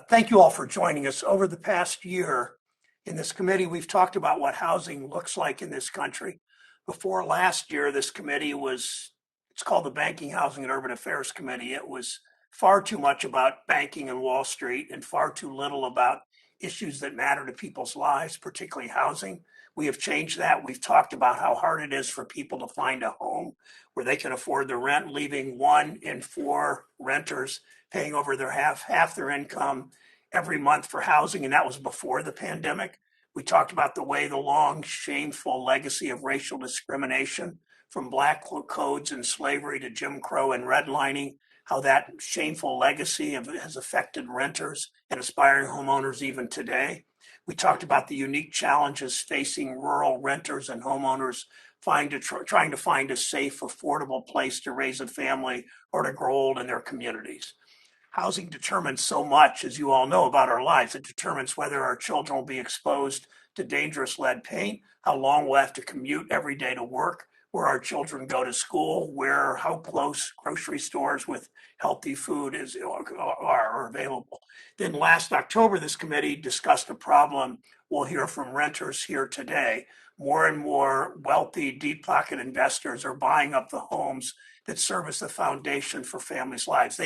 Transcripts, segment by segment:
Thank you all for joining us. Over the past year in this committee, we've talked about what housing looks like in this country. Before last year, this committee it's called the Banking, Housing, and Urban Affairs Committee. It was far too much about banking and Wall Street and far too little about issues that matter to people's lives, particularly housing. We have changed that. We've talked about how hard it is for people to find a home where they can afford the rent, leaving 1 in 4 renters paying over their half their income every month for housing, and that was before the pandemic. We talked about the way the long, shameful legacy of racial discrimination from black codes and slavery to Jim Crow and redlining, how that shameful legacy has affected renters and aspiring homeowners even today. We talked about the unique challenges facing rural renters and homeowners trying to find a safe, affordable place to raise a family or to grow old in their communities. Housing determines so much, as you all know, about our lives. It determines whether our children will be exposed to dangerous lead paint, how long we'll have to commute every day to work, where our children go to school, how close grocery stores with healthy food are available. Then last October, this committee discussed a problem we'll hear from renters here today. More and more wealthy, deep-pocket investors are buying up the homes that serve as the foundation for families' lives.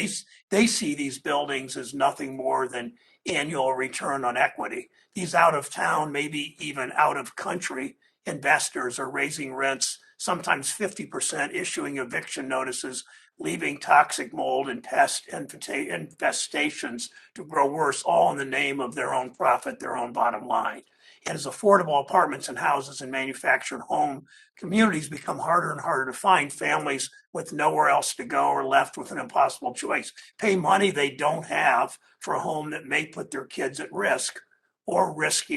They see these buildings as nothing more than annual return on equity. These out-of-town, maybe even out-of-country investors are raising rents, sometimes 50%, issuing eviction notices, leaving toxic mold and pest infestations to grow worse, all in the name of their own profit, their own bottom line. And as affordable apartments and houses and manufactured home communities become harder and harder to find, families with nowhere else to go are left with an impossible choice. Pay money they don't have for a home that may put their kids at risk, or risk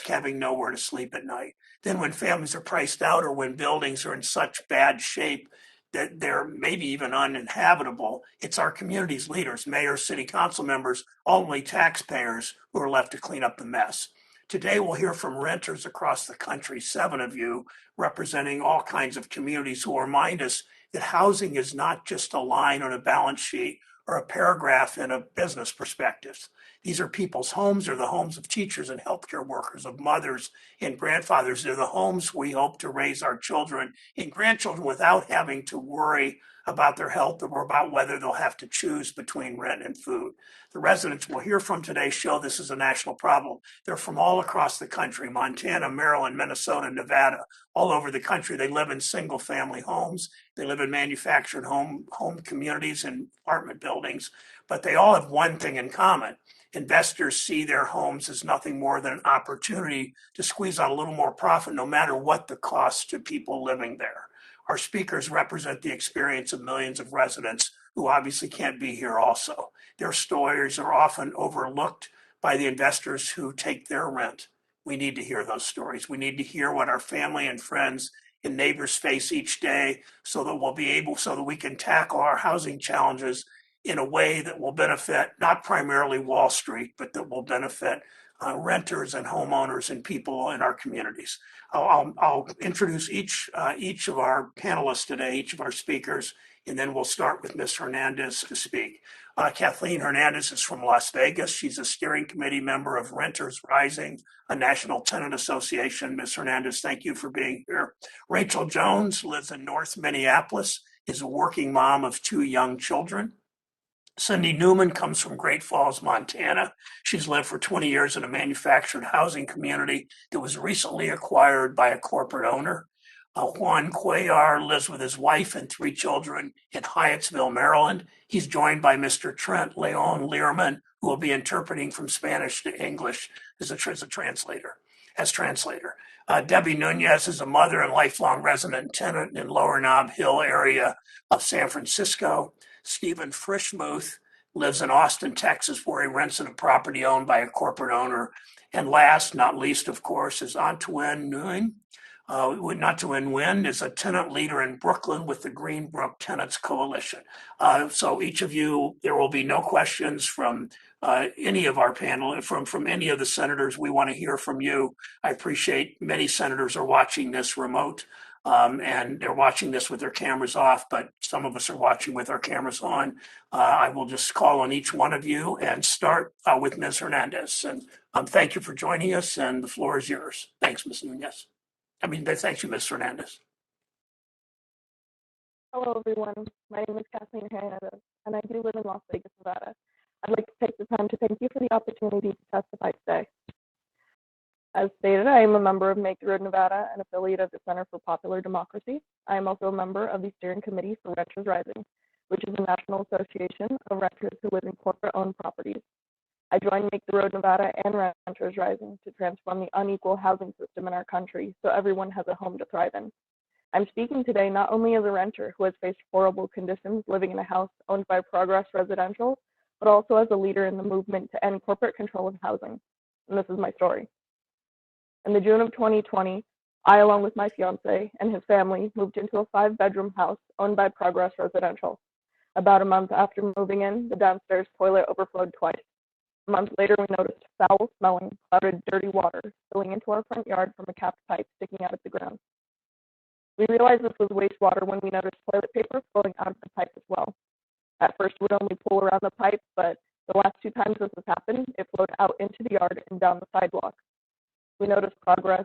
having nowhere to sleep at night. Then when families are priced out, or when buildings are in such bad shape that they're maybe even uninhabitable, it's our community's leaders, mayors, city council members, ultimately taxpayers, who are left to clean up the mess. Today, we'll hear from renters across the country, 7 of you, representing all kinds of communities, who will remind us that housing is not just a line on a balance sheet or a paragraph in a business perspective. These are people's homes. They're the homes of teachers and healthcare workers, of mothers and grandfathers. They're the homes we hope to raise our children and grandchildren without having to worry about their health or about whether they'll have to choose between rent and food. The residents we'll hear from today show this is a national problem. They're from all across the country: Montana, Maryland, Minnesota, Nevada, all over the country. They live in single family homes. They live in manufactured home communities and apartment buildings, but they all have one thing in common. Investors see their homes as nothing more than an opportunity to squeeze out a little more profit, no matter what the cost to people living there. Our speakers represent the experience of millions of residents who obviously can't be here also. Their stories are often overlooked by the investors who take their rent. We need to hear those stories. We need to hear what our family and friends and neighbors face each day, so that we can tackle our housing challenges in a way that will benefit not primarily Wall Street, but that will benefit renters and homeowners and people in our communities. I'll introduce each of our panelists today, each of our speakers, and then we'll start with Ms. Hernandez to speak. Kathleen Hernandez is from Las Vegas. She's a steering committee member of Renters Rising, a national tenant association. Ms. Hernandez, thank you for being here. Rachel Jones lives in North Minneapolis, is a working mom of 2 young children. Cindy Newman comes from Great Falls, Montana. She's lived for 20 years in a manufactured housing community that was recently acquired by a corporate owner. Juan Cuellar lives with his wife and 3 children in Hyattsville, Maryland. He's joined by Mr. Trent Leon Learman, who will be interpreting from Spanish to English as translator. Debbie Nunez is a mother and lifelong resident tenant in Lower Nob Hill area of San Francisco. Stephen Frischmuth lives in Austin, Texas, where he rents in a property owned by a corporate owner. And last, not least, of course, is Antoon Newman. Antoon Winn is a tenant leader in Brooklyn with the Greenbrook Tenants Coalition. So each of you, there will be no questions from any of our panel, from any of the senators. We want to hear from you. I appreciate many senators are watching this remote. and they're watching this with their cameras off, but some of us are watching with our cameras on. I will just call on each one of you and start with Ms. Hernandez. And thank you for joining us, and the floor is yours. Thanks, Ms. Nunez. Thank you, Ms. Hernandez. Hello, everyone. My name is Kathleen Hernandez, and I do live in Las Vegas, Nevada. I'd like to take the time to thank you for the opportunity to testify today. As stated, I am a member of Make the Road Nevada, an affiliate of the Center for Popular Democracy. I am also a member of the Steering Committee for Renters Rising, which is a national association of renters who live in corporate-owned properties. I joined Make the Road Nevada and Renters Rising to transform the unequal housing system in our country so everyone has a home to thrive in. I'm speaking today not only as a renter who has faced horrible conditions living in a house owned by Progress Residential, but also as a leader in the movement to end corporate control of housing. And this is my story. In the June of 2020, I, along with my fiance and his family, moved into a 5-bedroom house owned by Progress Residential. About a month after moving in, the downstairs toilet overflowed twice. A month later, we noticed foul-smelling, clouded, dirty water spilling into our front yard from a capped pipe sticking out of the ground. We realized this was wastewater when we noticed toilet paper flowing out of the pipe as well. At first, we would only pull around the pipe, but the last 2 times this has happened, it flowed out into the yard and down the sidewalk. We noticed Progress.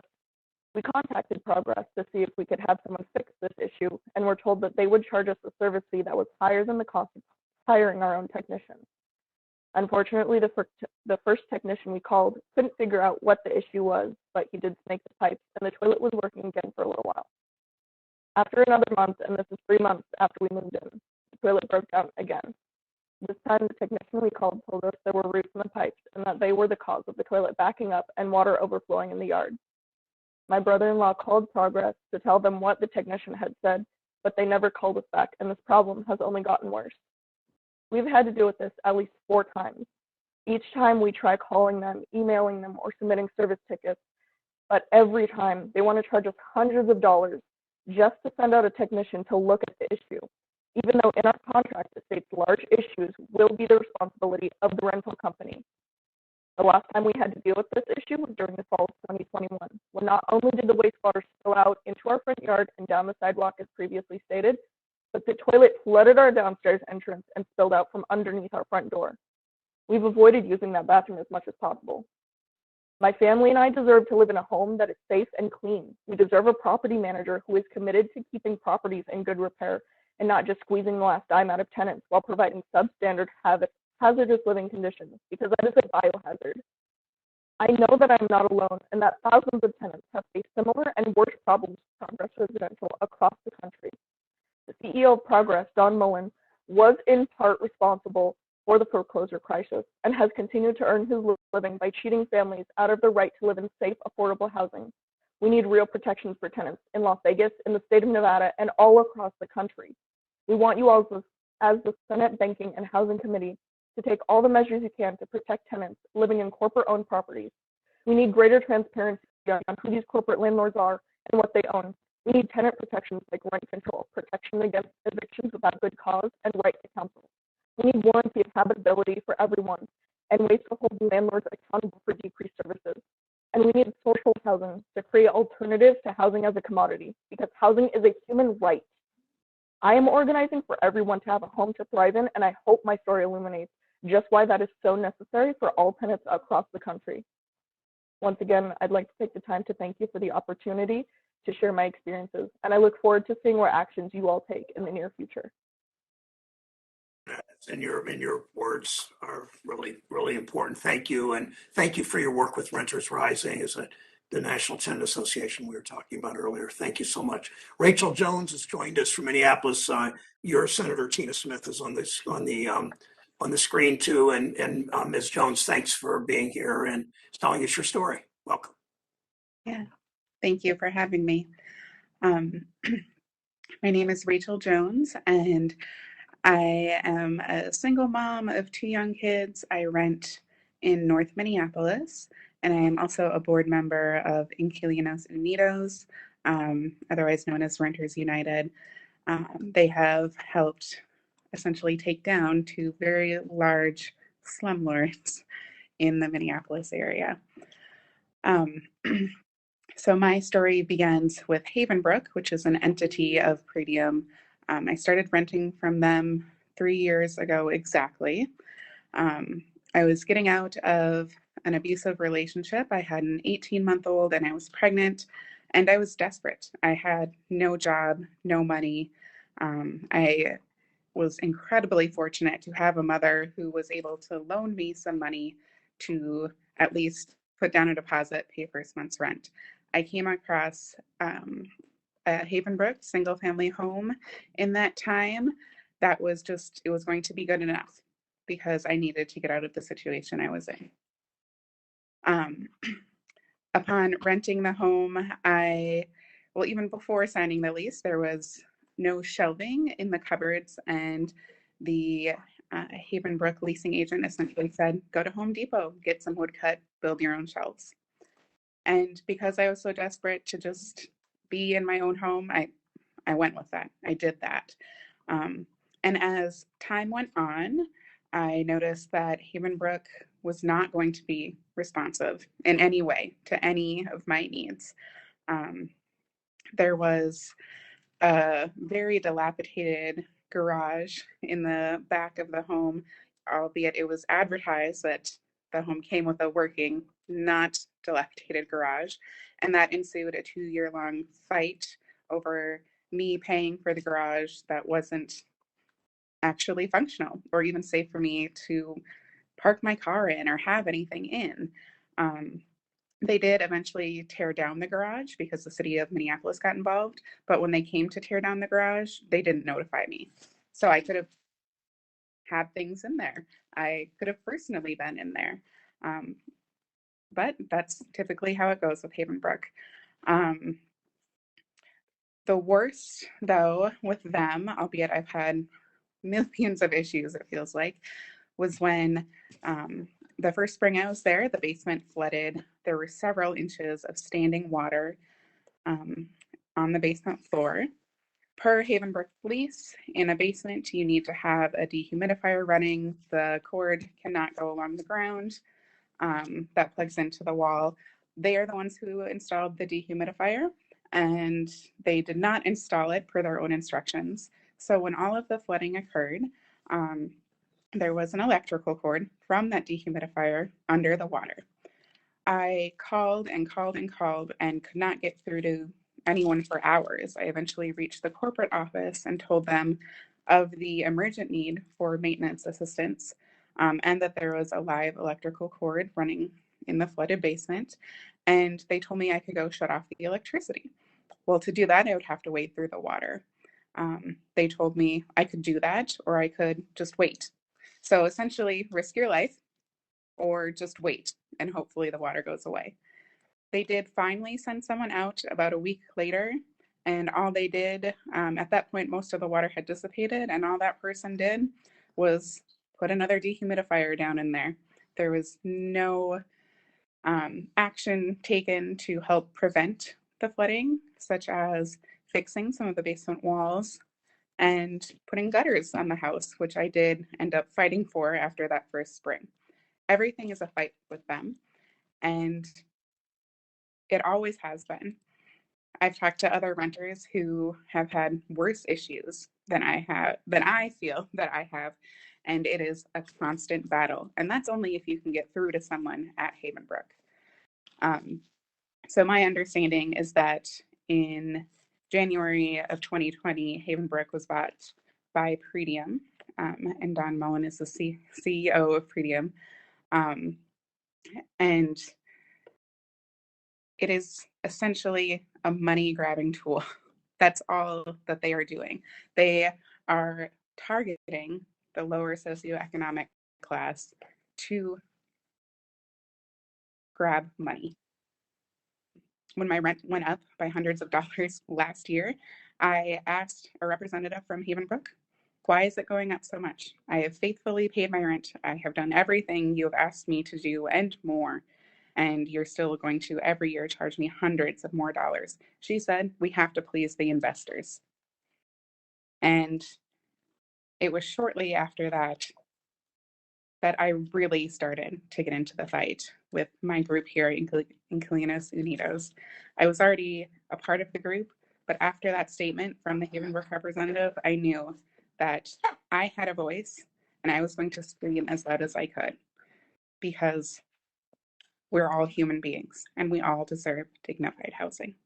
We contacted Progress to see if we could have someone fix this issue, and were told that they would charge us a service fee that was higher than the cost of hiring our own technician. Unfortunately, the first technician we called couldn't figure out what the issue was, but he did snake the pipes, and the toilet was working again for a little while. After another month, and this is 3 months after we moved in, the toilet broke down again. This time, the technician we called told us there were roots in the pipes and that they were the cause of the toilet backing up and water overflowing in the yard. My brother-in-law called Progress to tell them what the technician had said, but they never called us back, and this problem has only gotten worse. We've had to deal with this at least 4 times. Each time we try calling them, emailing them, or submitting service tickets, but every time they want to charge us hundreds of dollars just to send out a technician to look at the issue, even though in our contract it states large issues will be the responsibility of the rental company. The last time we had to deal with this issue was during the fall of 2021, when not only did the wastewater spill out into our front yard and down the sidewalk as previously stated, but the toilet flooded our downstairs entrance and spilled out from underneath our front door. We've avoided using that bathroom as much as possible. My family and I deserve to live in a home that is safe and clean. We deserve a property manager who is committed to keeping properties in good repair and not just squeezing the last dime out of tenants while providing substandard hazardous living conditions, because that is a biohazard. I know that I'm not alone and that thousands of tenants have faced similar and worse problems with Progress Residential across the country. The CEO of Progress, Don Mullen, was in part responsible for the foreclosure crisis and has continued to earn his living by cheating families out of the right to live in safe, affordable housing. We need real protections for tenants in Las Vegas, in the state of Nevada, and all across the country. We want you all, as the Senate Banking and Housing Committee, to take all the measures you can to protect tenants living in corporate-owned properties. We need greater transparency on who these corporate landlords are and what they own. We need tenant protections like rent control, protection against evictions without good cause, and right to counsel. We need warranty of habitability for everyone and ways to hold landlords accountable for decreased services. And we need social housing to create alternatives to housing as a commodity, because housing is a human right. I am organizing for everyone to have a home to thrive in, and I hope my story illuminates just why that is so necessary for all tenants across the country. Once again, I'd like to take the time to thank you for the opportunity to share my experiences, and I look forward to seeing what actions you all take in the near future. And your words are really, really important. Thank you. And thank you for your work with Renters Rising as the National Tenant Association we were talking about earlier. Thank you so much. Rachel Jones has joined us from Minneapolis. Your Senator Tina Smith is on the screen too. And Ms. Jones, thanks for being here and telling us your story. Welcome. Yeah, thank you for having me. My name is Rachel Jones, and I am a single mom of 2 young kids. I rent in North Minneapolis, and I am also a board member of Inquilinos Unidos, otherwise known as Renters United. They have helped essentially take down 2 very large slumlords in the Minneapolis area. So my story begins with Havenbrook, which is an entity of Pretium. I started renting from them 3 years ago exactly. I was getting out of an abusive relationship. I had an 18-month-old and I was pregnant and I was desperate. I had no job, no money. I was incredibly fortunate to have a mother who was able to loan me some money to at least put down a deposit, pay first month's rent. I came across a Havenbrook single family home in that time that was just, it was going to be good enough because I needed to get out of the situation I was in. Um, upon renting the home, well, even before signing the lease, there was no shelving in the cupboards, and the Havenbrook leasing agent essentially said, go to Home Depot, get some wood cut, build your own shelves. And because I was so desperate to just be in my own home, I went with that. I did that. Um, and as time went on, I noticed that Havenbrook was not going to be responsive in any way to any of my needs. There was a very dilapidated garage in the back of the home, albeit it was advertised that the home came with a working, not dilapidated garage. And that ensued a 2 year long fight over me paying for the garage that wasn't actually functional or even safe for me to park my car in or have anything in. Um, they did eventually tear down the garage because the city of Minneapolis got involved. But when they came to tear down the garage, they didn't notify me. So I could have had things in there. I could have personally been in there. Um, but that's typically how it goes with Havenbrook. Um, the worst, though, with them, albeit I've had millions of issues, it feels like, was when the first spring I was there, the basement flooded. There were several inches of standing water on the basement floor. Per Havenbrook lease, in a basement, you need to have a dehumidifier running. The cord cannot go along the ground. That plugs into the wall. They are the ones who installed the dehumidifier, and they did not install it per their own instructions. So when all of the flooding occurred, there was an electrical cord from that dehumidifier under the water. I called and called and called and could not get through to anyone for hours. I eventually reached the corporate office and told them of the emergent need for maintenance assistance, and that there was a live electrical cord running in the flooded basement. And they told me I could go shut off the electricity. Well, to do that, I would have to wade through the water. They told me I could do that or I could just wait. So essentially, risk your life or just wait and hopefully the water goes away. They did finally send someone out about a week later, and all they did, at that point, most of the water had dissipated, and all that person did was put another dehumidifier down in there. There was no action taken to help prevent the flooding, such as fixing some of the basement walls and putting gutters on the house, which I did end up fighting for after that first spring. Everything is a fight with them, and it always has been. I've talked to other renters who have had worse issues than I feel that I have, and it is a constant battle. And that's only if you can get through to someone at Havenbrook. So my understanding is that in January of 2020, Havenbrook was bought by Pretium, and Don Mullen is the CEO of Pretium. And it is essentially a money grabbing tool. That's all that they are doing. They are targeting the lower socioeconomic class to grab money. When my rent went up by hundreds of dollars last year, I asked a representative from Havenbrook, why is it going up so much? I have faithfully paid my rent. I have done everything you have asked me to do and more. And you're still going to every year charge me hundreds of more dollars. She said, we have to please the investors. And it was shortly after that that I really started to get into the fight with my group here in Inquilinos Unidos. I was already a part of the group, but after that statement from the Havenbrook representative, I knew that I had a voice and I was going to scream as loud as I could, because we're all human beings and we all deserve dignified housing.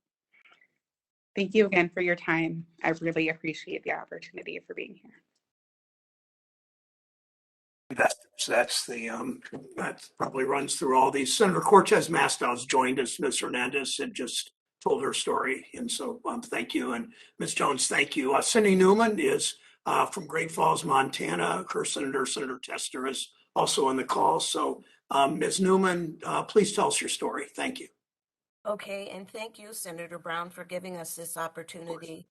Thank you again for your time. I really appreciate the opportunity for being here. That probably runs through all these. Senator Cortez Mastows joined us. Ms. Hernandez had just told her story, and so thank you. And Ms. Jones, thank you. Cindy Newman is from Great Falls, Montana. Her Senator Tester, is also on the call. So Ms. Newman, please tell us your story. Thank you. Okay, and thank you, Senator Brown, for giving us this opportunity.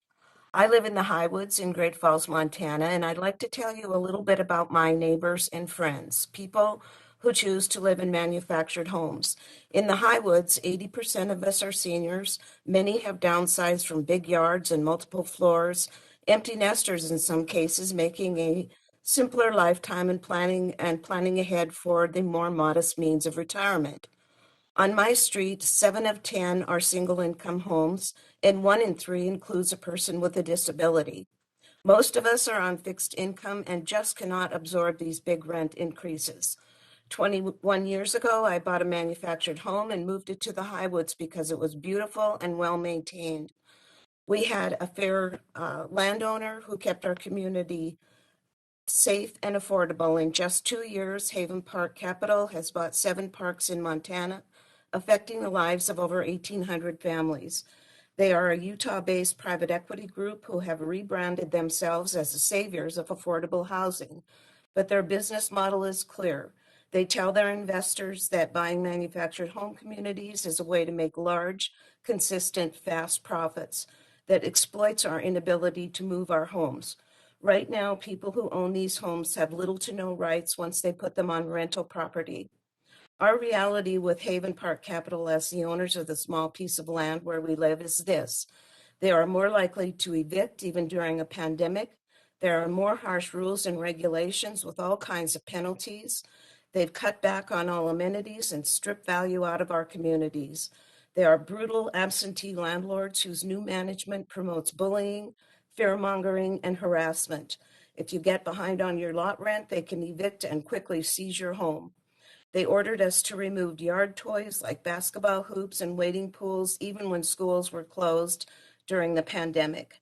I live in the Highwoods in Great Falls, Montana, and I'd like to tell you a little bit about my neighbors and friends, people who choose to live in manufactured homes. In the Highwoods, 80% of us are seniors. Many have downsized from big yards and multiple floors, empty nesters in some cases, making a simpler lifetime and planning ahead for the more modest means of retirement. On my street, 7 of 10 are single income homes, and 1 in 3 includes a person with a disability. Most of us are on fixed income and just cannot absorb these big rent increases. 21 years ago, I bought a manufactured home and moved it to the Highwoods because it was beautiful and well maintained. We had a fair landowner who kept our community safe and affordable. In just 2 years, Haven Park Capital has bought 7 parks in Montana, affecting the lives of over 1,800 families. They are a Utah-based private equity group who have rebranded themselves as the saviors of affordable housing, but their business model is clear. They tell their investors that buying manufactured home communities is a way to make large, consistent, fast profits that exploits our inability to move our homes. Right now, people who own these homes have little to no rights once they put them on rental property. Our reality with Haven Park Capital as the owners of the small piece of land where we live is this: they are more likely to evict even during a pandemic. There are more harsh rules and regulations with all kinds of penalties. They've cut back on all amenities and stripped value out of our communities. They are brutal absentee landlords whose new management promotes bullying, fear-mongering, and harassment. If you get behind on your lot rent, they can evict and quickly seize your home. They ordered us to remove yard toys like basketball hoops and wading pools, even when schools were closed during the pandemic.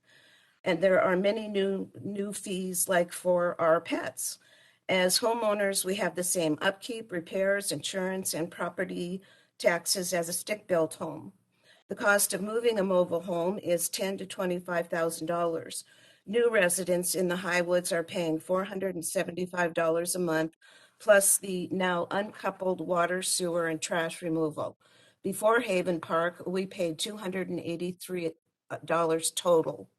And there are many new fees like for our pets. As homeowners, we have the same upkeep, repairs, insurance, and property taxes as a stick-built home. The cost of moving a mobile home is $10,000 to $25,000. New residents in the Highwoods are paying $475 a month, plus the now uncoupled water, sewer, and trash removal. Before Haven Park, we paid $283 total.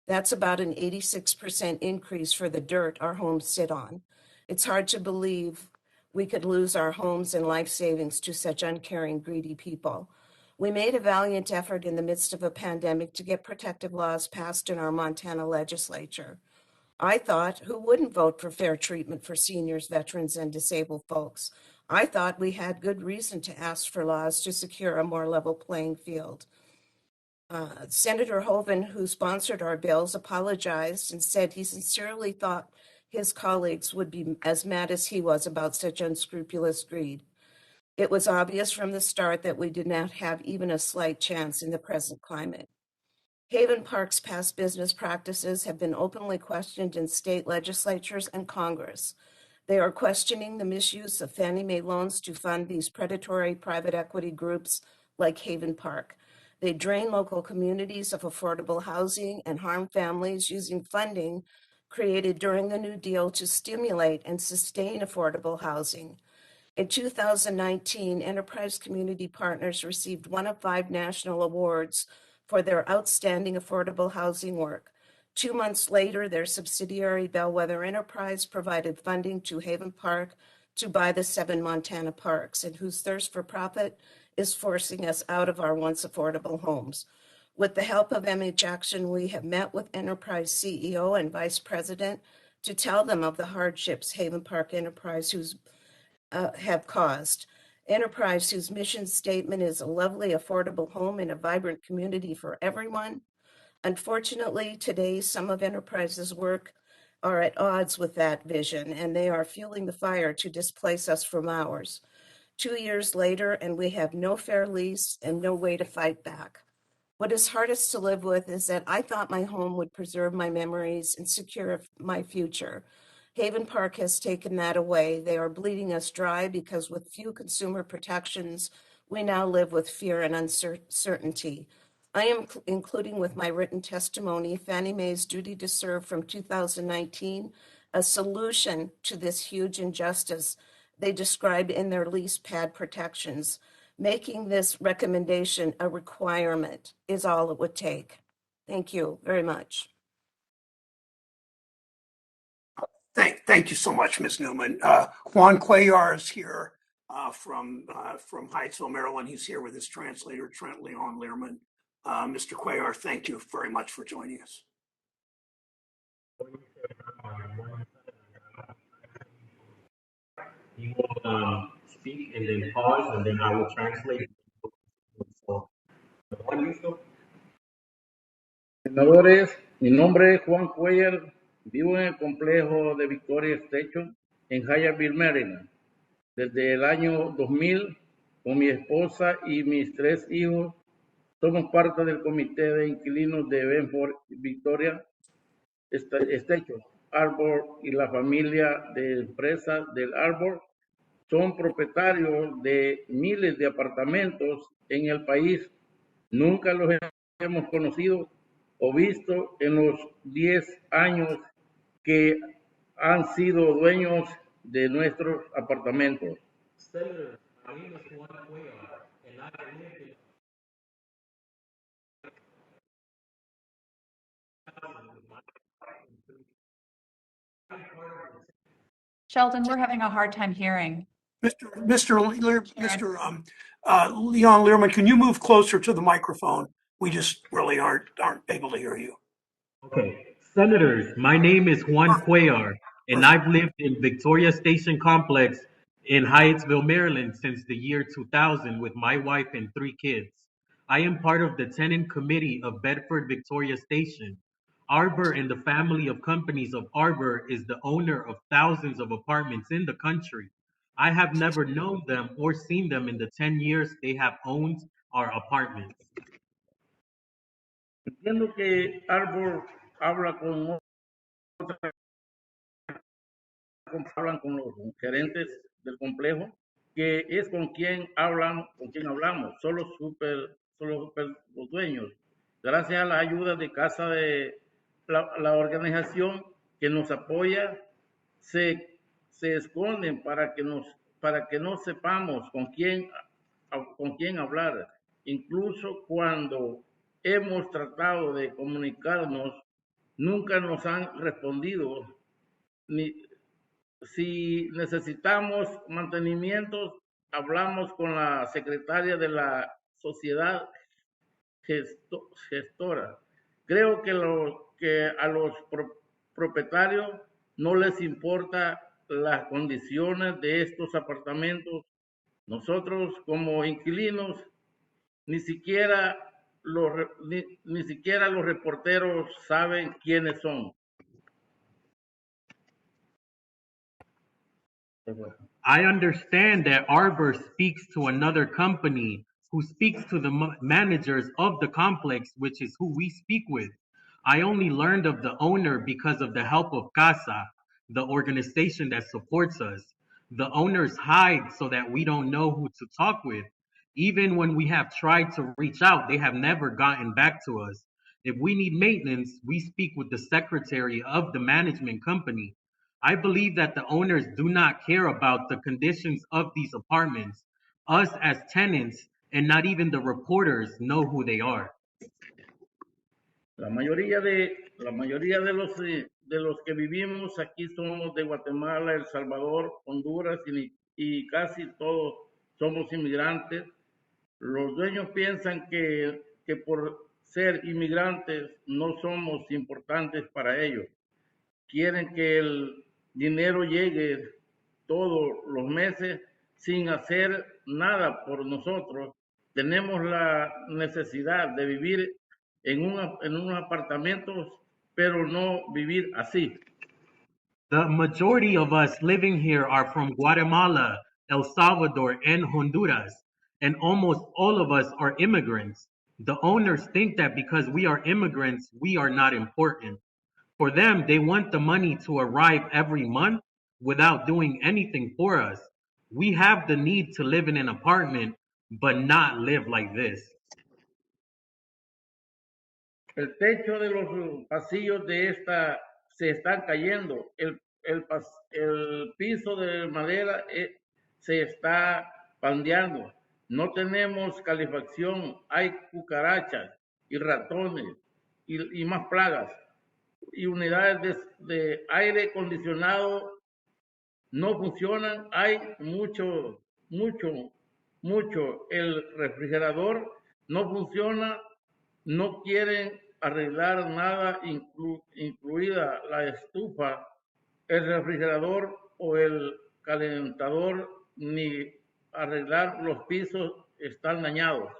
That's about an 86% increase for the dirt our homes sit on. It's hard to believe we could lose our homes and life savings to such uncaring, greedy people. We made a valiant effort in the midst of a pandemic to get protective laws passed in our Montana legislature. I thought, who wouldn't vote for fair treatment for seniors, veterans, and disabled folks? I thought we had good reason to ask for laws to secure a more level playing field. Senator Hoeven, who sponsored our bills, apologized and said he sincerely thought his colleagues would be as mad as he was about such unscrupulous greed. It was obvious from the start that we did not have even a slight chance in the present climate. Haven Park's past business practices have been openly questioned in state legislatures and Congress. They are questioning the misuse of Fannie Mae loans to fund these predatory private equity groups like Haven Park. They drain local communities of affordable housing and harm families using funding created during the New Deal to stimulate and sustain affordable housing. In 2019, Enterprise Community Partners received one of 5 national awards for their outstanding affordable housing work. 2 months later, their subsidiary Bellwether Enterprise provided funding to Haven Park to buy the 7 Montana parks, and whose thirst for profit is forcing us out of our once affordable homes. With the help of MH Action, we have met with Enterprise CEO and Vice President to tell them of the hardships Haven Park Enterprise have caused. Enterprise, whose mission statement is a lovely, affordable home in a vibrant community for everyone. Unfortunately, today, some of Enterprise's work are at odds with that vision, and they are fueling the fire to displace us from ours. 2 years later, and we have no fair lease and no way to fight back. What is hardest to live with is that I thought my home would preserve my memories and secure my future. Haven Park has taken that away. They are bleeding us dry because with few consumer protections, we now live with fear and uncertainty. I am including with my written testimony Fannie Mae's duty to serve from 2019, a solution to this huge injustice they describe in their lease pad protections. Making this recommendation a requirement is all it would take. Thank you very much. Thank you so much, Ms. Newman. Juan Cuellar is here from Hyattsville, Maryland. He's here with his translator, Trent Leon Learman. Mr. Cuellar, thank you very much for joining us. You will speak and then pause, and then I will translate. So, senadores, mi nombre es Juan Cuellar, vivo en el complejo de Victoria Station en Hyattsville, Maryland. Desde el año 2000, con mi esposa y mis 3 hijos, somos parte del comité de inquilinos de Benford Victoria Station. Arbor y la familia de empresas del Arbor son propietarios de miles de apartamentos en el país. Nunca los hemos conocido o visto en los 10 años que han sido dueños de nuestros apartamentos. Sheldon, we're having a hard time hearing. Mr. Leon Learman, can you move closer to the microphone? We just really aren't able to hear you. Okay, senators, my name is Juan Cuellar, and I've lived in Victoria Station Complex in Hyattsville, Maryland since the year 2000 with my wife and 3 kids. I am part of the tenant committee of Bedford Victoria Station. Arbor and the family of companies of Arbor is the owner of thousands of apartments in the country. I have never known them or seen them in the 10 years they have owned our apartments. Entiendo que Arbor habla con hablan con los gerentes del complejo, que es con quien hablamos, solo los dueños. Gracias a la ayuda de Casa de la organización que nos apoya, se esconden para que no sepamos con quién hablar. Incluso cuando hemos tratado de comunicarnos, nunca nos han respondido. Si necesitamos mantenimientos, hablamos con la secretaria de la sociedad gestora. Creo que a los propietarios no les importa las condiciones de estos apartamentos. Nosotros como inquilinos, ni siquiera los reporteros saben quiénes son. I understand that Arbor speaks to another company who speaks to the managers of the complex, which is who we speak with. I only learned of the owner because of the help of CASA, the organization that supports us. The owners hide so that we don't know who to talk with. Even when we have tried to reach out, they have never gotten back to us. If we need maintenance, we speak with the secretary of the management company. I believe that the owners do not care about the conditions of these apartments. Us as tenants and not even the reporters know who they are. La mayoría de los que vivimos aquí somos de Guatemala, El Salvador, Honduras y casi todos somos inmigrantes. Los dueños piensan que por ser inmigrantes no somos importantes para ellos. quieren que el dinero llegue todos los meses sin hacer nada por nosotros. Tenemos la necesidad de vivir en unos apartamentos, pero no vivir así. The majority of us living here are from Guatemala, El Salvador, and Honduras, and almost all of us are immigrants. The owners think that because we are immigrants, we are not important. For them, they want the money to arrive every month without doing anything for us. We have the need to live in an apartment, but not live like this. El techo de los pasillos de esta se están cayendo. El piso de madera se está pandeando. No tenemos calefacción. Hay cucarachas y ratones y más plagas. Y unidades de aire acondicionado no funcionan. Hay mucho. El refrigerador no funciona. No quieren arreglar nada, incluida la estufa, el refrigerador o el calentador, ni arreglar los pisos. Están dañados.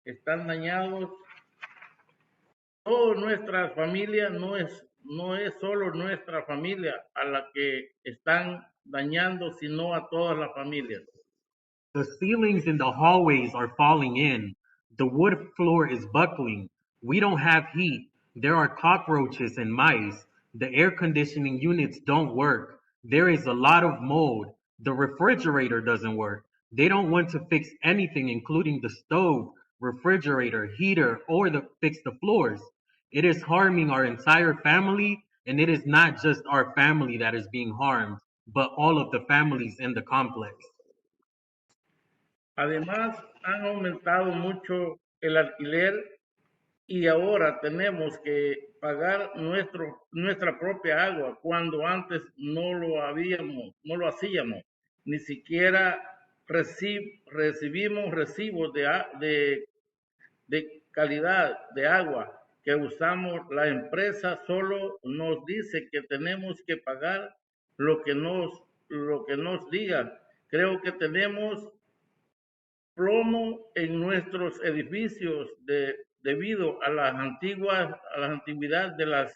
Están dañados. Toda nuestra familia no es solo nuestra familia a la que están dañando, sino a todas las familias. The ceilings in the hallways are falling in. The wood floor is buckling. We don't have heat. There are cockroaches and mice. The air conditioning units don't work. There is a lot of mold. The refrigerator doesn't work. They don't want to fix anything, including the stove, refrigerator, heater, or fix the floors. It is harming our entire family, and it is not just our family that is being harmed, but all of the families in the complex. Además, han aumentado mucho el alquiler y ahora tenemos que pagar nuestra propia agua cuando antes no lo hacíamos. Ni siquiera recibimos recibos de calidad de agua que usamos. La empresa solo nos dice que tenemos que pagar lo que nos digan. Creo que tenemos plomo en nuestros edificios debido a las antigüedades de las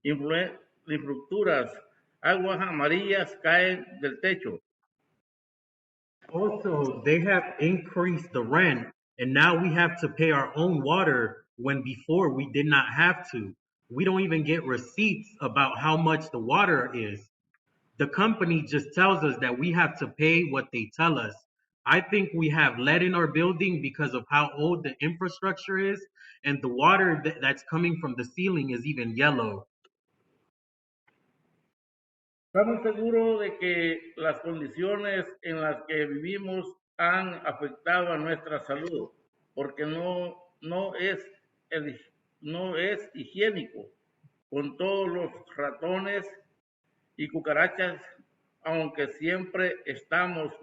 infraestructuras. Aguas amarillas caen del techo. Also, they have increased the rent, and now we have to pay our own water when before we did not have to. We don't even get receipts about how much the water is. The company just tells us that we have to pay what they tell us. I think we have lead in our building because of how old the infrastructure is, and the water that's coming from the ceiling is even yellow. Estamos seguros de que las condiciones en las que vivimos han afectado a nuestra salud, porque no es higiénico, con todos los ratones y cucarachas, aunque siempre estamos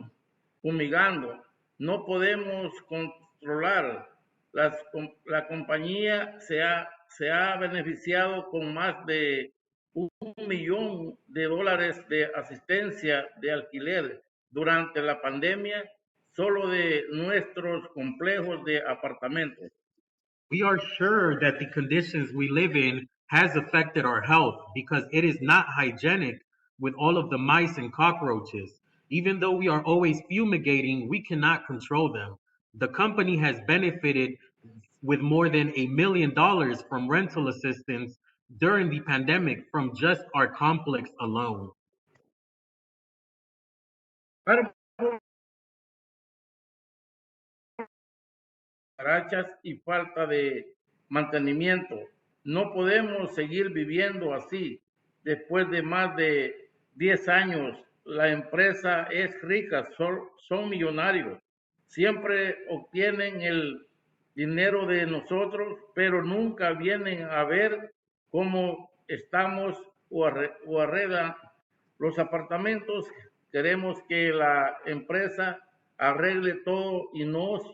fumigando. No podemos controlar. La compañía se ha beneficiado con más de $1 millón de asistencia de alquiler durante la pandemia, solo de nuestros complejos de apartamentos. We are sure that the conditions we live in has affected our health because it is not hygienic with all of the mice and cockroaches. Even though we are always fumigating, we cannot control them. The company has benefited with more than $1 million from rental assistance during the pandemic from just our complex alone. Cucarachas y falta de mantenimiento. No podemos seguir viviendo así. Después de más de 10 años, la empresa es rica, son millonarios. Siempre obtienen el dinero de nosotros, pero nunca vienen a ver cómo estamos o arreglan los apartamentos. Queremos que la empresa arregle todo y nos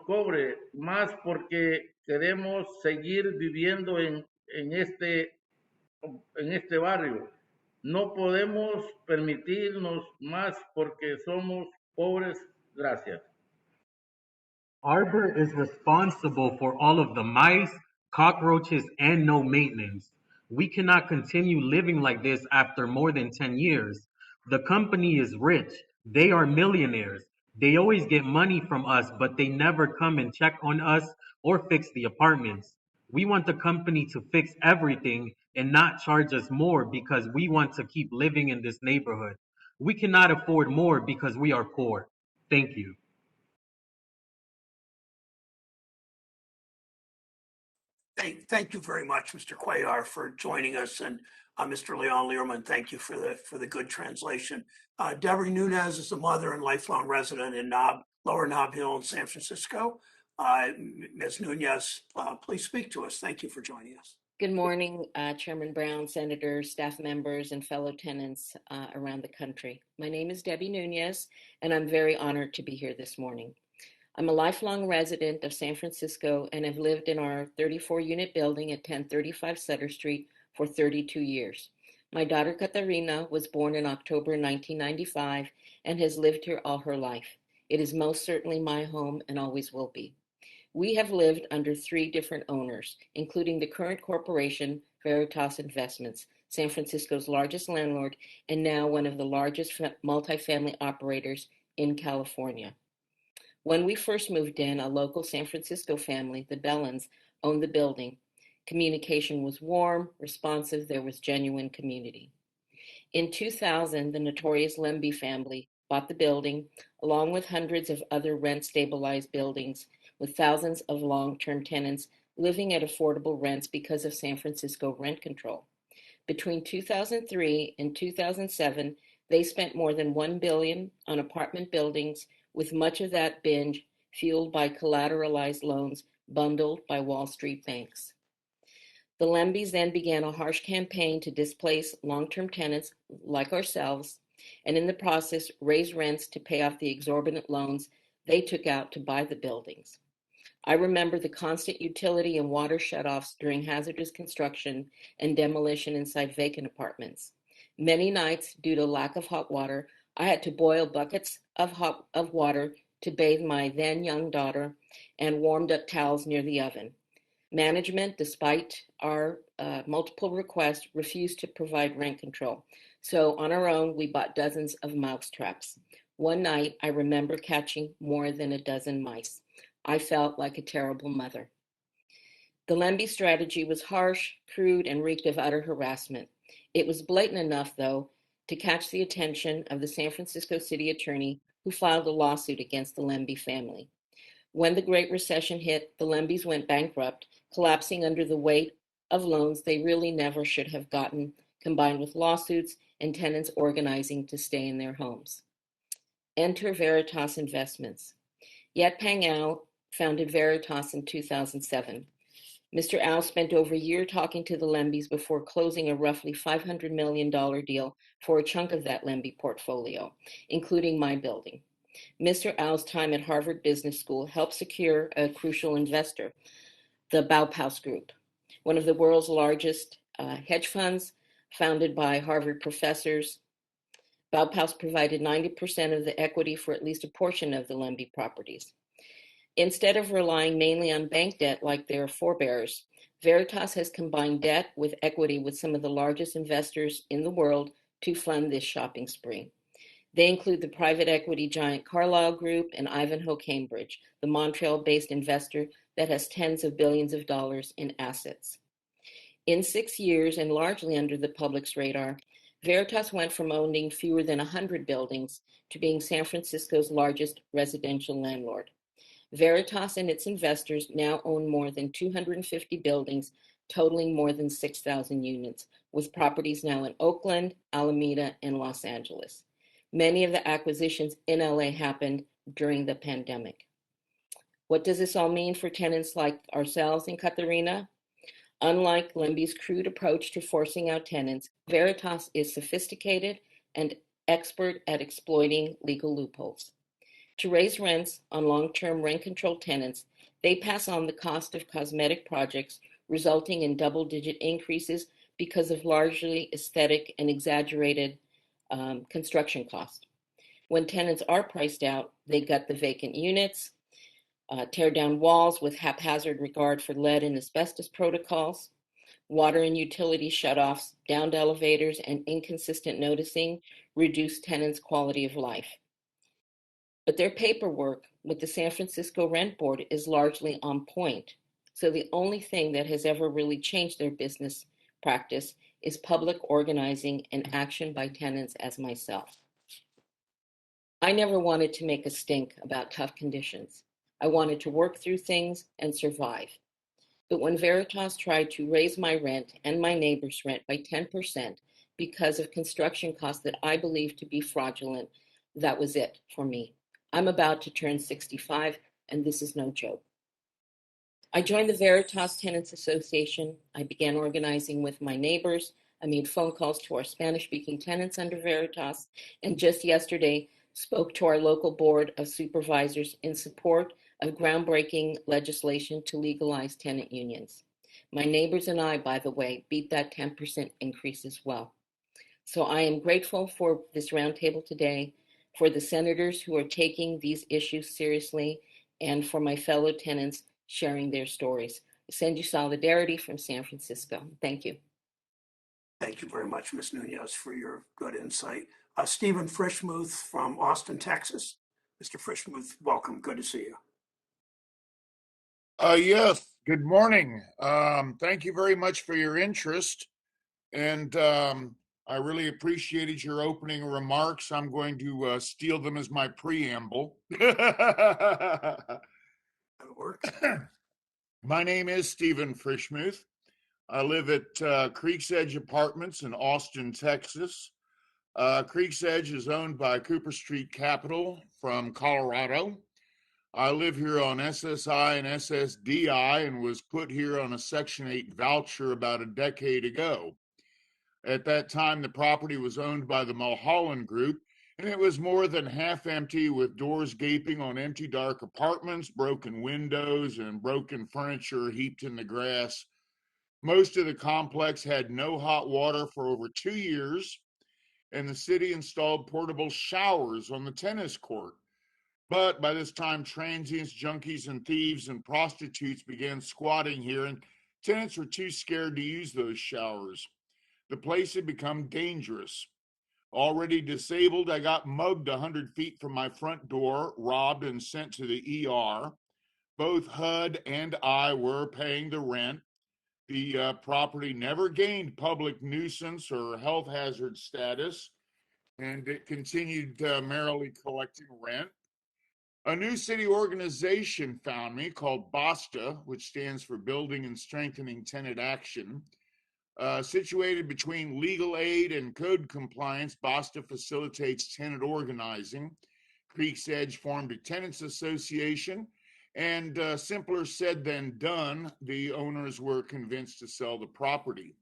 cobre más porque queremos seguir viviendo en este en este barrio. No podemos permitirnos más porque somos pobres. Gracias. Arbor is responsible for all of the mice, cockroaches, and no maintenance. We cannot continue living like this after more than 10 years. The company is rich. They are millionaires. They always get money from us, but they never come and check on us or fix the apartments. We want the company to fix everything and not charge us more because we want to keep living in this neighborhood. We cannot afford more because we are poor. Thank you. Thank you very much, Mr. Cuellar, for joining us, and Mr. Leon Learman, thank you for the good translation. Deborah Nunez is a mother and lifelong resident in Lower Nob Hill in San Francisco. Ms. Nunez, please speak to us. Thank you for joining us. Good morning, Chairman Brown, senators, staff members, and fellow tenants around the country. My name is Debbie Nunez, and I'm very honored to be here this morning. I'm a lifelong resident of San Francisco and have lived in our 34-unit building at 1035 Sutter Street for 32 years. My daughter Katharina was born in October 1995 and has lived here all her life. It is most certainly my home and always will be. We have lived under 3 different owners, including the current corporation, Veritas Investments, San Francisco's largest landlord, and now one of the largest multifamily operators in California. When we first moved in, a local San Francisco family, the Bellins, owned the building. Communication was warm, responsive, there was genuine community. In 2000, the notorious Lemby family bought the building, along with hundreds of other rent-stabilized buildings, with thousands of long-term tenants living at affordable rents because of San Francisco rent control. Between 2003 and 2007, they spent more than $1 billion on apartment buildings, with much of that binge fueled by collateralized loans bundled by Wall Street banks. The Lembys then began a harsh campaign to displace long-term tenants like ourselves, and in the process raise rents to pay off the exorbitant loans they took out to buy the buildings. I remember the constant utility and water shutoffs during hazardous construction and demolition inside vacant apartments. Many nights, due to lack of hot water, I had to boil buckets of water to bathe my then young daughter and warmed up towels near the oven. Management, despite our multiple requests, refused to provide rent control. So on our own, we bought dozens of mouse traps. One night, I remember catching more than a dozen mice. I felt like a terrible mother. The Lemby strategy was harsh, crude, and reeked of utter harassment. It was blatant enough, though, to catch the attention of the San Francisco city attorney, who filed a lawsuit against the Lemby family. When the Great Recession hit, the Lembys went bankrupt, collapsing under the weight of loans they really never should have gotten, combined with lawsuits and tenants organizing to stay in their homes. Enter Veritas Investments. Yet Pang Ao founded Veritas in 2007. Mr. Ao spent over a year talking to the Lembys before closing a roughly $500 million deal for a chunk of that Lemby portfolio, including my building. Mr. Ao's time at Harvard Business School helped secure a crucial investor, the Bauhaus Group, one of the world's largest hedge funds founded by Harvard professors. Bauhaus provided 90% of the equity for at least a portion of the Lemby properties. Instead of relying mainly on bank debt like their forebears, Veritas has combined debt with equity with some of the largest investors in the world to fund this shopping spree. They include the private equity giant Carlyle Group and Ivanhoe Cambridge, the Montreal-based investor that has tens of billions of dollars in assets. In 6 years, and largely under the public's radar, Veritas went from owning fewer than 100 buildings to being San Francisco's largest residential landlord. Veritas and its investors now own more than 250 buildings, totaling more than 6,000 units, with properties now in Oakland, Alameda, and Los Angeles. Many of the acquisitions in LA happened during the pandemic. What does this all mean for tenants like ourselves in Katharina? Unlike Lemby's crude approach to forcing out tenants, Veritas is sophisticated and expert at exploiting legal loopholes. To raise rents on long-term rent-controlled tenants, they pass on the cost of cosmetic projects, resulting in double-digit increases because of largely aesthetic and exaggerated construction cost. When tenants are priced out, they gut the vacant units, tear down walls with haphazard regard for lead and asbestos protocols. Water and utility shutoffs, downed elevators, and inconsistent noticing reduce tenants' quality of life. But their paperwork with the San Francisco Rent Board is largely on point. So the only thing that has ever really changed their business practice is public organizing and action by tenants as myself. I never wanted to make a stink about tough conditions. I wanted to work through things and survive. But when Veritas tried to raise my rent and my neighbor's rent by 10% because of construction costs that I believed to be fraudulent, that was it for me. I'm about to turn 65, and this is no joke. I joined the Veritas Tenants Association. I began organizing with my neighbors. I made phone calls to our Spanish-speaking tenants under Veritas, and just yesterday spoke to our local board of supervisors in support of groundbreaking legislation to legalize tenant unions. My neighbors and I, by the way, beat that 10% increase as well. So I am grateful for this roundtable today, for the senators who are taking these issues seriously, and for my fellow tenants sharing their stories. I send you solidarity from San Francisco. Thank you. Thank you very much, Ms. Nunez, for your good insight. Stephen Frischmuth from Austin, Texas. Mr. Frischmuth, welcome. Good to see you. Yes, good morning. Thank you very much for your interest. And I really appreciated your opening remarks. I'm going to steal them as my preamble. That works. My name is Stephen Frischmuth. I live at Creek's Edge Apartments in Austin, Texas. Creek's Edge is owned by Cooper Street Capital from Colorado. I live here on SSI and SSDI and was put here on a Section 8 voucher about a decade ago. At that time, the property was owned by the Mulholland Group, and it was more than half empty with doors gaping on empty, dark apartments, broken windows, and broken furniture heaped in the grass. Most of the complex had no hot water for over 2 years, and the city installed portable showers on the tennis court. But by this time, transients, junkies, and thieves and prostitutes began squatting here, and tenants were too scared to use those showers. The place had become dangerous. Already disabled, I got mugged 100 feet from my front door, robbed, and sent to the ER. Both HUD and I were paying the rent. The property never gained public nuisance or health hazard status, and it continued merrily collecting rent. A new city organization found me called BASTA, which stands for Building and Strengthening Tenant Action. Situated between legal aid and code compliance, BASTA facilitates tenant organizing. Creek's Edge formed a tenants association, and simpler said than done, the owners were convinced to sell the property.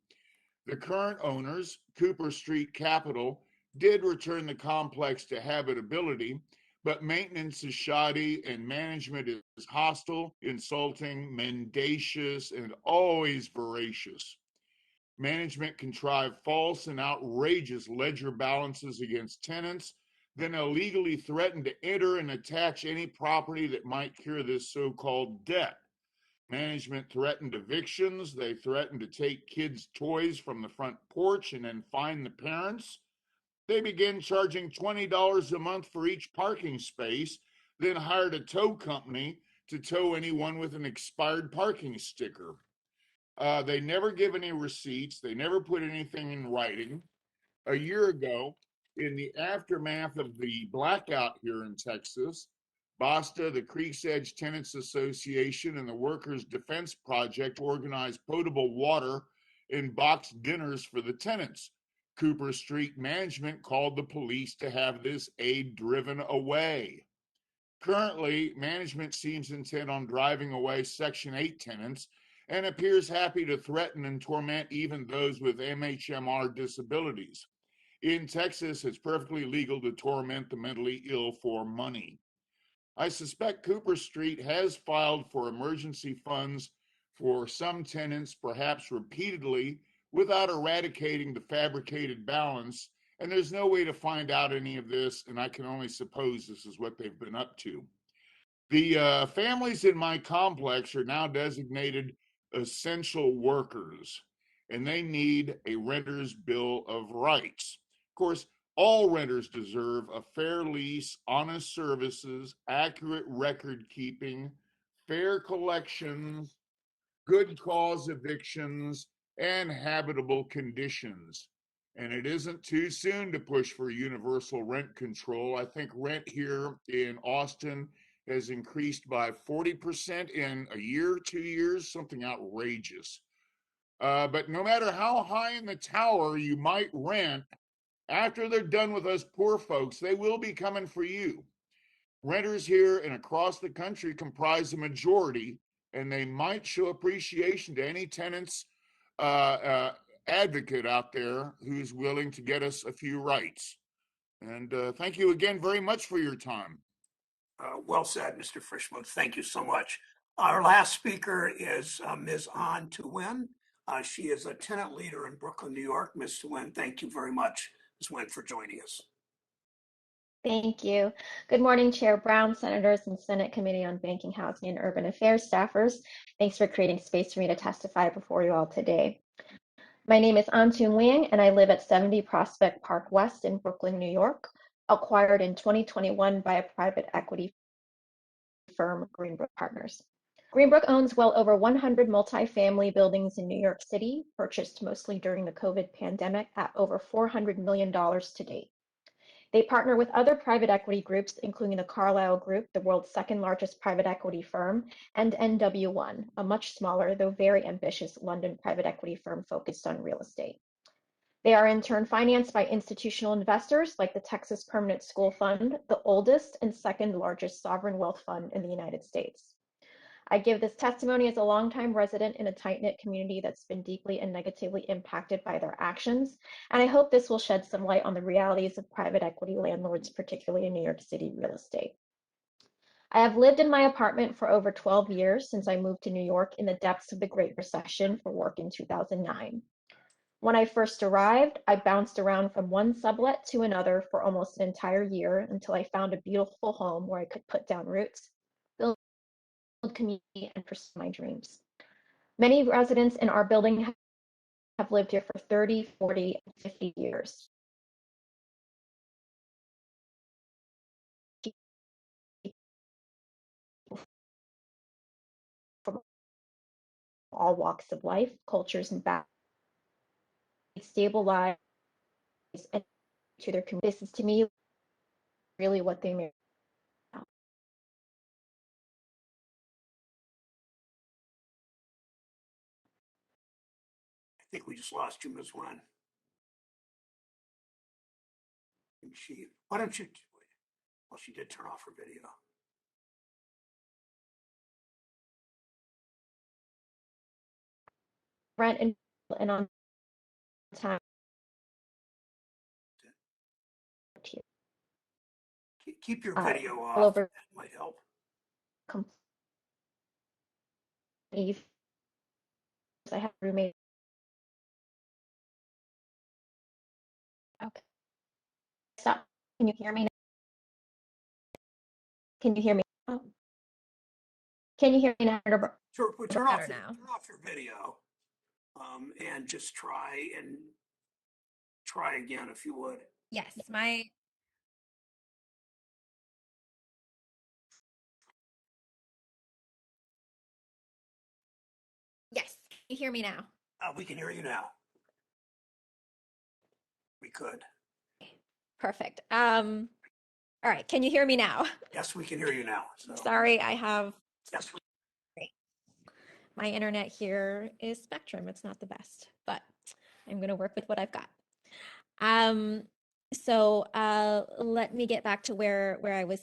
The current owners, Cooper Street Capital, did return the complex to habitability, but maintenance is shoddy and management is hostile, insulting, mendacious, and always voracious. Management contrived false and outrageous ledger balances against tenants, then illegally threatened to enter and attach any property that might cure this so-called debt. Management threatened evictions. They threatened to take kids' toys from the front porch and then fine the parents. They began charging $20 a month for each parking space, then hired a tow company to tow anyone with an expired parking sticker. They never give any receipts. They never put anything in writing. A year ago, in the aftermath of the blackout here in Texas, BASTA, the Creek's Edge Tenants Association, and the Workers' Defense Project organized potable water and boxed dinners for the tenants. Cooper Street management called the police to have this aid driven away. Currently, management seems intent on driving away Section 8 tenants and appears happy to threaten and torment even those with MHMR disabilities. In Texas, it's perfectly legal to torment the mentally ill for money. I suspect Cooper Street has filed for emergency funds for some tenants, perhaps repeatedly, without eradicating the fabricated balance. And there's no way to find out any of this, and I can only suppose this is what they've been up to. The families in my complex are now designated essential workers, and they need a renter's bill of rights. Of course, all renters deserve a fair lease, honest services, accurate record keeping, fair collections, good cause evictions, and habitable conditions. And it isn't too soon to push for universal rent control. I think rent here in Austin has increased by 40% in a year, 2 years, something outrageous. But no matter how high in the tower you might rent, after they're done with us poor folks, they will be coming for you. Renters here and across the country comprise a majority, and they might show appreciation to any tenants advocate out there who's willing to get us a few rights. And thank you again very much for your time. Well said, Mr. Frischmuth. Thank you so much. Our last speaker is Ms. Antoon. She is a tenant leader in Brooklyn, New York. Ms. Winn, thank you very much, Ms. Winn, for joining us. Thank you. Good morning, Chair Brown, Senators, and Senate Committee on Banking, Housing, and Urban Affairs staffers. Thanks for creating space for me to testify before you all today. My name is Antoon Wing, and I live at 70 Prospect Park West in Brooklyn, New York, acquired in 2021 by a private equity firm, Greenbrook Partners. Greenbrook owns well over 100 multifamily buildings in New York City, purchased mostly during the COVID pandemic at over $400 million to date. They partner with other private equity groups, including the Carlyle Group, the world's second largest private equity firm, and NW1, a much smaller, though very ambitious London private equity firm focused on real estate. They are in turn financed by institutional investors like the Texas Permanent School Fund, the oldest and second largest sovereign wealth fund in the United States. I give this testimony as a longtime resident in a tight-knit community that's been deeply and negatively impacted by their actions, and I hope this will shed some light on the realities of private equity landlords, particularly in New York City real estate. I have lived in my apartment for over 12 years since I moved to New York in the depths of the Great Recession for work in 2009. When I first arrived, I bounced around from one sublet to another for almost an entire year until I found a beautiful home where I could put down roots, build community, and pursue my dreams. Many residents in our building have lived here for 30, 40, and 50 years. From all walks of life, cultures, and backgrounds, stable lives, and to their community. This is to me really what they mean. I think we just lost you, Ms. Winn. Why don't you, well, she did turn off her video. Rent and on time. Keep your video off. All over. That might help. I have roommates. Okay. Stop. Can you hear me now? Can you hear me now? Can you hear me now? Sure, but turn off your video, and just try again if you would. Yes, Yes, can you hear me now? We can hear you now. We could. Perfect. All right, can you hear me now? Yes, we can hear you now. So. Sorry, I have. Yes. Great. My internet here is Spectrum. It's not the best, but I'm going to work with what I've got. So let me get back to where I was.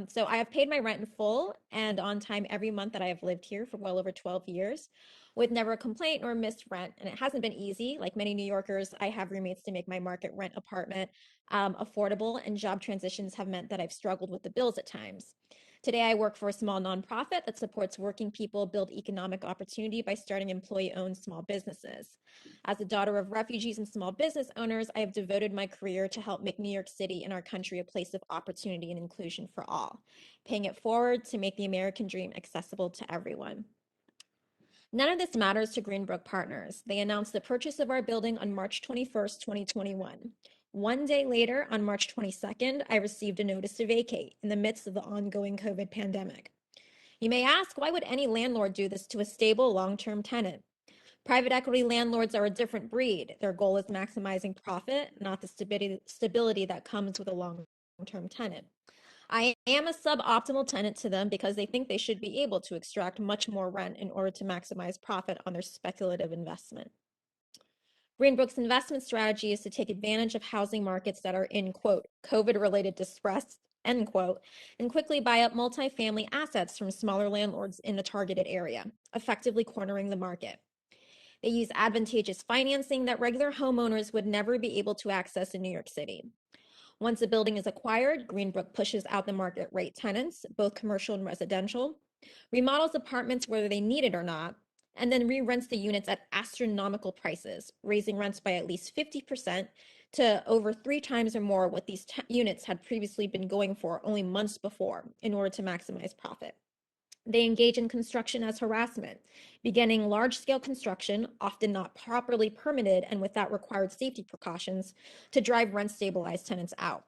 So I have paid my rent in full and on time every month that I have lived here for well over 12 years, with never a complaint nor missed rent. And it hasn't been easy. Like many New Yorkers, I have roommates to make my market rent apartment affordable, and job transitions have meant that I've struggled with the bills at times. Today, I work for a small nonprofit that supports working people build economic opportunity by starting employee-owned small businesses. As the daughter of refugees and small business owners, I have devoted my career to help make New York City and our country a place of opportunity and inclusion for all, paying it forward to make the American dream accessible to everyone. None of this matters to Greenbrook Partners. They announced the purchase of our building on March 21st, 2021. One day later, on March 22nd, I received a notice to vacate in the midst of the ongoing COVID pandemic. You may ask, why would any landlord do this to a stable, long-term tenant? Private equity landlords are a different breed. Their goal is maximizing profit, not the stability that comes with a long-term tenant. I am a suboptimal tenant to them because they think they should be able to extract much more rent in order to maximize profit on their speculative investment. Greenbrook's investment strategy is to take advantage of housing markets that are in, quote, COVID-related distress, end quote, and quickly buy up multifamily assets from smaller landlords in a targeted area, effectively cornering the market. They use advantageous financing that regular homeowners would never be able to access in New York City. Once a building is acquired, Greenbrook pushes out the market rate tenants, both commercial and residential, remodels apartments whether they need it or not, and then re-rents the units at astronomical prices, raising rents by at least 50% to over 3 times or more what these units had previously been going for only months before in order to maximize profit. They engage in construction as harassment, beginning large-scale construction, often not properly permitted and without required safety precautions, to drive rent-stabilized tenants out.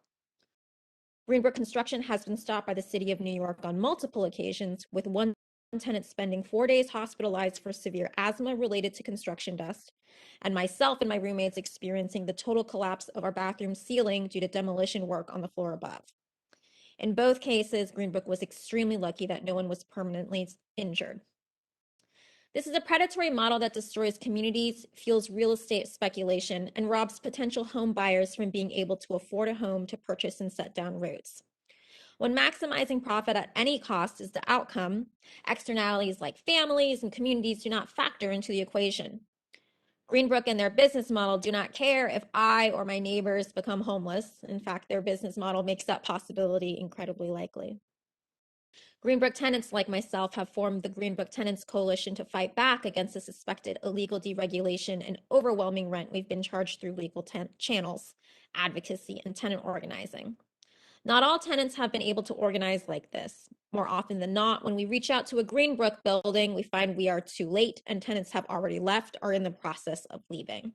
Greenbrook construction has been stopped by the City of New York on multiple occasions, with one tenant spending 4 days hospitalized for severe asthma related to construction dust, and myself and my roommates experiencing the total collapse of our bathroom ceiling due to demolition work on the floor above. In both cases, Greenbrook was extremely lucky that no one was permanently injured. This is a predatory model that destroys communities, fuels real estate speculation, and robs potential home buyers from being able to afford a home to purchase and set down roots. When maximizing profit at any cost is the outcome, externalities like families and communities do not factor into the equation. Greenbrook and their business model do not care if I or my neighbors become homeless. In fact, their business model makes that possibility incredibly likely. Greenbrook tenants like myself have formed the Greenbrook Tenants Coalition to fight back against the suspected illegal deregulation and overwhelming rent we've been charged through legal channels, advocacy, and tenant organizing. Not all tenants have been able to organize like this. More often than not, when we reach out to a Greenbrook building, we find we are too late and tenants have already left or are in the process of leaving.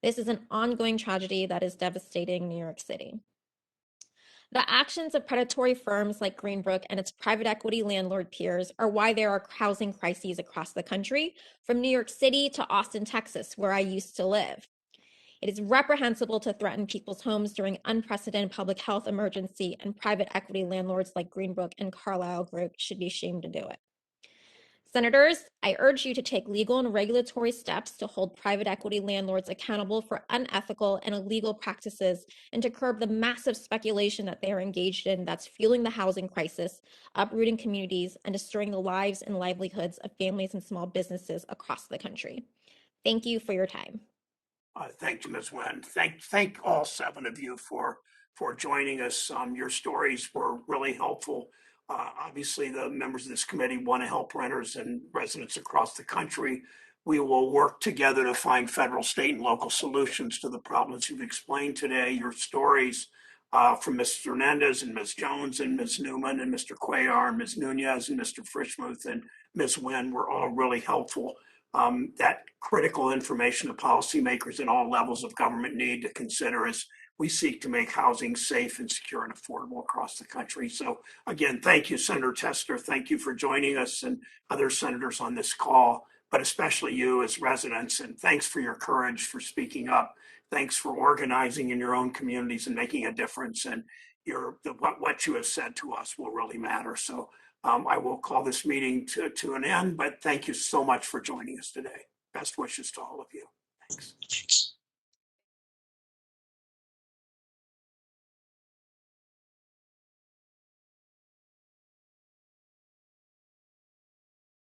This is an ongoing tragedy that is devastating New York City. The actions of predatory firms like Greenbrook and its private equity landlord peers are why there are housing crises across the country, from New York City to Austin, Texas, where I used to live. It is reprehensible to threaten people's homes during unprecedented public health emergency, and private equity landlords like Greenbrook and Carlyle Group should be ashamed to do it. Senators, I urge you to take legal and regulatory steps to hold private equity landlords accountable for unethical and illegal practices and to curb the massive speculation that they are engaged in that's fueling the housing crisis, uprooting communities, and destroying the lives and livelihoods of families and small businesses across the country. Thank you for your time. Thank you, Ms. Winn. Thank all 7 of you for joining us. Your stories were really helpful. Obviously, the members of this committee want to help renters and residents across the country. We will work together to find federal, state, and local solutions to the problems you've explained today. Your stories from Ms. Hernandez and Ms. Jones and Ms. Newman and Mr. Cuellar and Ms. Nunez and Mr. Frischmuth and Ms. Winn were all really helpful. That critical information that policymakers at all levels of government need to consider as we seek to make housing safe and secure and affordable across the country. So again, thank you, Senator Tester. Thank you for joining us and other senators on this call, but especially you as residents. And thanks for your courage for speaking up. Thanks for organizing in your own communities and making a difference. And what you have said to us will really matter. So I will call this meeting to an end, but thank you so much for joining us today. Best wishes to all of you. Thanks.